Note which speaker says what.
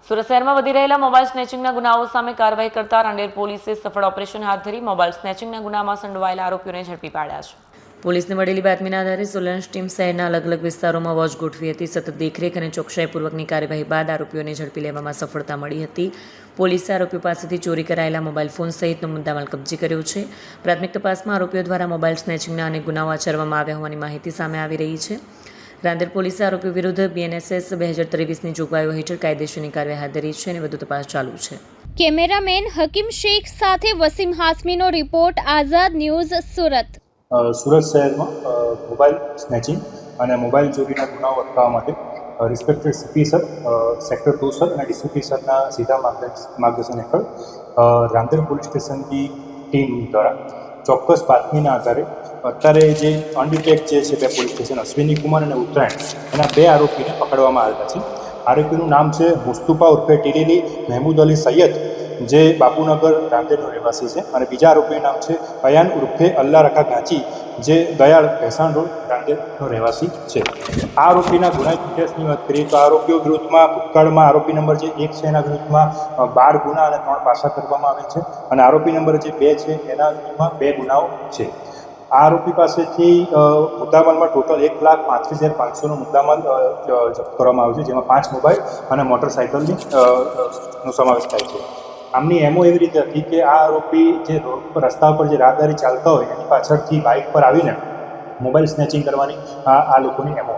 Speaker 1: સુરત શહેરમાં વધી રહેલા મોબાઈલ સ્નેચિંગના ગુનાઓ સામે કાર્યવાહી કરતા રાંદેર પોલીસે સફળ ઓપરેશન હાથ ધરી મોબાઈલ સ્નેચિંગના ગુનામાં સંડોવાયેલા આરોપીઓને ઝડપી પાડ્યા છે. પોલીસને મળેલી બાતમીના આધારે સર્વેલન્સ ટીમ શહેરના અલગ અલગ વિસ્તારોમાં વોચ ગોઠવી હતી. સતત દેખરેખ અને ચોકસાઈપૂર્વકની કાર્યવાહી બાદ આરોપીઓને ઝડપી લેવામાં સફળતા મળી હતી. પોલીસે આરોપીઓ પાસેથી ચોરી કરાયેલા મોબાઈલ ફોન સહિતનો મુદ્દામાલ કબજે કર્યો છે. પ્રાથમિક તપાસમાં આરોપીઓ દ્વારા મોબાઈલ સ્નેચિંગના અનેક ગુનાઓ આચરવામાં આવ્યા હોવાની માહિતી સામે આવી રહી છે. રાંદેર પોલીસે આરોપીઓ વિરુદ્ધ BNSS 2023ની જોગવાઈઓ હેઠળ કાયદેસરની કાર્યવાહી હાથ ધરી છે અને વધુ તપાસ ચાલુ છે.
Speaker 2: કેમેરામેન હકીમ શેખ સાથે વસીમ હાસમીનો રિપોર્ટ, આઝાદ ન્યૂઝ, સુરત.
Speaker 3: સુરત શહેરમાં મોબાઈલ સ્નેચિંગ અને મોબાઈલ ચોરીના ગુનાઓ અટકાવવા માટે respected CP sir, sector 2 sir અને DCP સરના સીધા માર્ગદર્શન હેઠળ રાંદેર પોલીસ સ્ટેશનની ટીમ દ્વારા ચોક્કસ બાતમીના આધારે અત્યારે જે અનડિટેક્ટ જે છે બે પોલીસ સ્ટેશન અશ્વિની કુમાર અને ઉત્તરાયણ એના 2 આરોપીને પકડવામાં આવેલા છે. આરોપીનું નામ છે મુસ્તુફા ઉર્ફે ટીલીલી મહેમૂદ અલી સૈયદ, જે બાપુનગર રાંદેરનો રહેવાસી છે, અને બીજા આરોપીનું નામ છે અયાન ઉર્ફે અલ્લા રખા ગાંચી, જે દયાળ ભેસાણ રોડ રાંદેરનો રહેવાસી છે. આ આરોપીના ગુનાહિત ઇતિહાસની વાત કરીએ તો આરોપીઓ વિરુદ્ધમાં ભૂતકાળમાં આરોપી નંબર જે 1 છે એના વિરુદ્ધમાં 12 ગુના અને 3 પાસા કરવામાં આવેલ છે, અને આરોપી નંબર જે 2 છે એના વિરુદ્ધમાં 2 ગુનાઓ છે. આ આરોપી પાસેથી મુદ્દામાલમાં ટોટલ 1,35,500નો મુદ્દામાલ જપ્ત કરવામાં આવ્યો છે, જેમાં 5 મોબાઈલ અને મોટરસાઇકલનો સમાવેશ થાય છે. આમની એમો એવી રીતે હતી કે આ આરોપી જે રોડ પર રસ્તા પર જે રાહદારી ચાલતા હોય એની પાછળથી બાઇક પર આવીને મોબાઈલ સ્નેચિંગ કરવાની આ લોકોની એમો.